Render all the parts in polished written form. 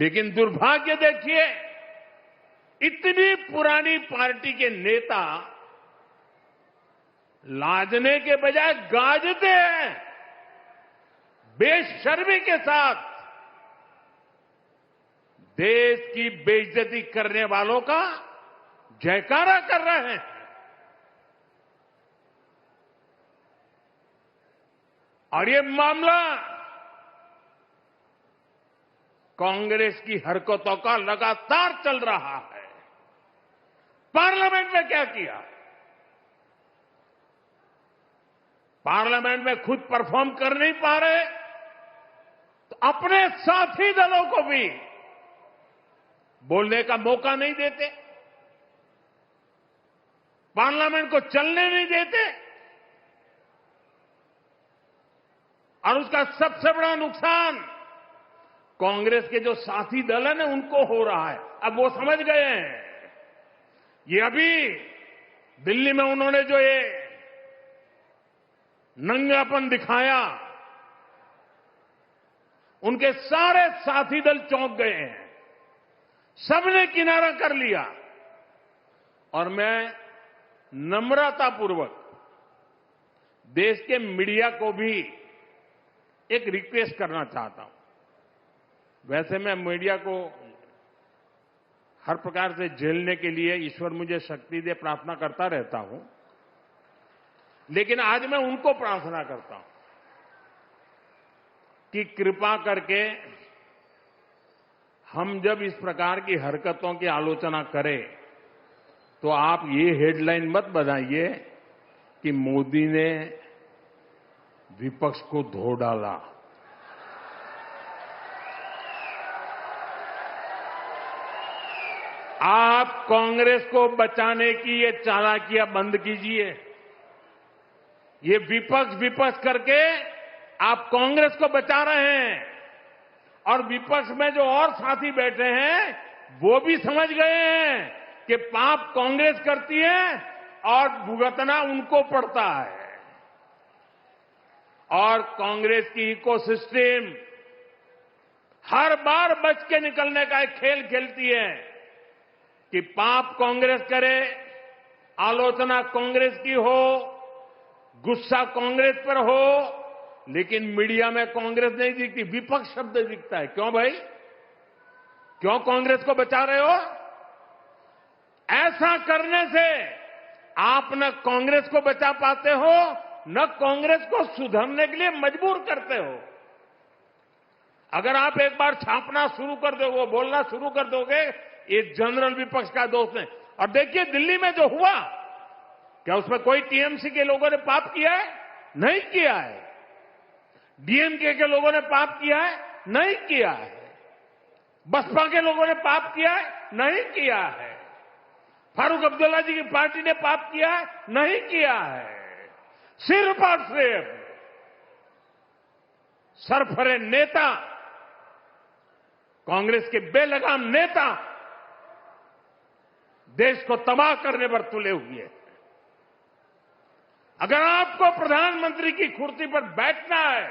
लेकिन दुर्भाग्य देखिए, इतनी पुरानी पार्टी के नेता लाजने के बजाय गाजते हैं, बेशर्मी के साथ देश की बेइज्जती करने वालों का जयकारा कर रहे हैं। और ये मामला कांग्रेस की हरकतों का लगातार चल रहा है। पार्लियामेंट में क्या किया? पार्लियामेंट में खुद परफॉर्म कर नहीं पा रहे तो अपने साथी दलों को भी बोलने का मौका नहीं देते, पार्लियामेंट को चलने नहीं देते। और उसका सबसे बड़ा नुकसान कांग्रेस के जो साथी दल है ना, उनको हो रहा है। अब वो समझ गए हैं। ये अभी दिल्ली में उन्होंने जो ये नंगापन दिखाया, उनके सारे साथी दल चौंक गए हैं, सबने किनारा कर लिया। और मैं नम्रतापूर्वक देश के मीडिया को भी एक रिक्वेस्ट करना चाहता हूं। वैसे मैं मीडिया को हर प्रकार से झेलने के लिए ईश्वर मुझे शक्ति दे प्रार्थना करता रहता हूं, लेकिन आज मैं उनको प्रार्थना करता हूं कि कृपा करके हम जब इस प्रकार की हरकतों की आलोचना करें तो आप ये हेडलाइन मत बनाइए कि मोदी ने विपक्ष को धो डाला। आप कांग्रेस को बचाने की ये चालाकियां बंद कीजिए। ये विपक्ष करके आप कांग्रेस को बचा रहे हैं, और विपक्ष में जो और साथी बैठे हैं वो भी समझ गए हैं कि पाप कांग्रेस करती है और भुगतना उनको पड़ता है। और कांग्रेस की इकोसिस्टम हर बार बच के निकलने का एक खेल खेलती है कि पाप कांग्रेस करे, आलोचना कांग्रेस की हो, गुस्सा कांग्रेस पर हो, लेकिन मीडिया में कांग्रेस नहीं दिखती, विपक्ष शब्द दिखता है। क्यों भाई? क्यों कांग्रेस को बचा रहे हो? ऐसा करने से आप न कांग्रेस को बचा पाते हो, न कांग्रेस को सुधरने के लिए मजबूर करते हो। अगर आप एक बार छापना शुरू कर दोगे, बोलना शुरू कर दोगे, ये जनरल विपक्ष का दोष है। और देखिए दिल्ली में जो हुआ, क्या उसमें कोई टीएमसी के लोगों ने पाप किया है? नहीं किया है। डीएमके के लोगों ने पाप किया है? नहीं किया है। बसपा के लोगों ने पाप किया है? नहीं किया है। फारूक अब्दुल्ला जी की पार्टी ने पाप किया है? नहीं किया है। सिर्फ और सिर्फ सरफरे नेता, कांग्रेस के बेलगाम नेता देश को तबाह करने पर तुले हुए हैं। अगर आपको प्रधानमंत्री की कुर्सी पर बैठना है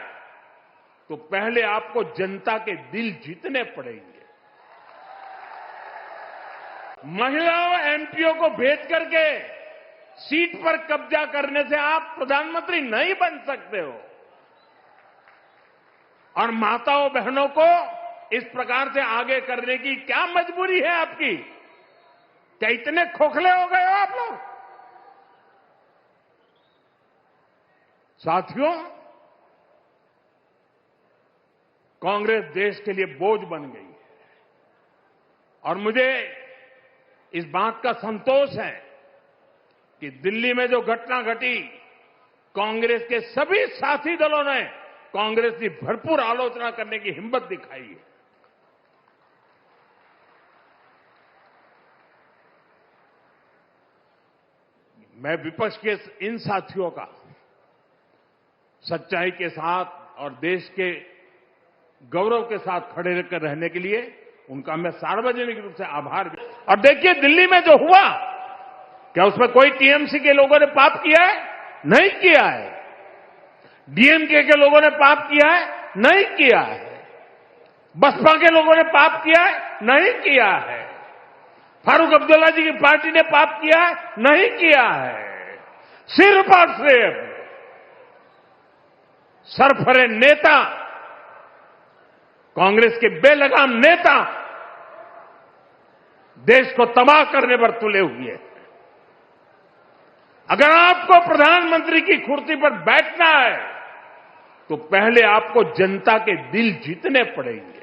तो पहले आपको जनता के दिल जीतने पड़ेंगे। महिलाओं एमपीओ को भेज करके सीट पर कब्जा करने से आप प्रधानमंत्री नहीं बन सकते हो। और माताओं बहनों को इस प्रकार से आगे करने की क्या मजबूरी है आपकी? क्या इतने खोखले हो गए हो आप लोग? साथियों, कांग्रेस देश के लिए बोझ बन गई है, और मुझे इस बात का संतोष है कि दिल्ली में जो घटना घटी, कांग्रेस के सभी साथी दलों ने कांग्रेस की भरपूर आलोचना करने की हिम्मत दिखाई है। मैं विपक्ष के इन साथियों का सच्चाई के साथ और देश के गौरव के साथ खड़े रहकर रहने के लिए उनका मैं सार्वजनिक रूप से आभार। और देखिए दिल्ली में जो हुआ, क्या उसमें कोई टीएमसी के लोगों ने पाप किया है? नहीं किया है। डीएमके के लोगों ने पाप किया है? नहीं किया है। बसपा के लोगों ने पाप किया है? नहीं किया है। फारूक अब्दुल्ला जी की पार्टी ने पाप किया है? नहीं किया है। सिर्फ और सिर्फ सरफरे नेता, कांग्रेस के बेलगाम नेता देश को तबाह करने पर तुले हुए हैं। अगर आपको प्रधानमंत्री की कुर्सी पर बैठना है तो पहले आपको जनता के दिल जीतने पड़ेंगे।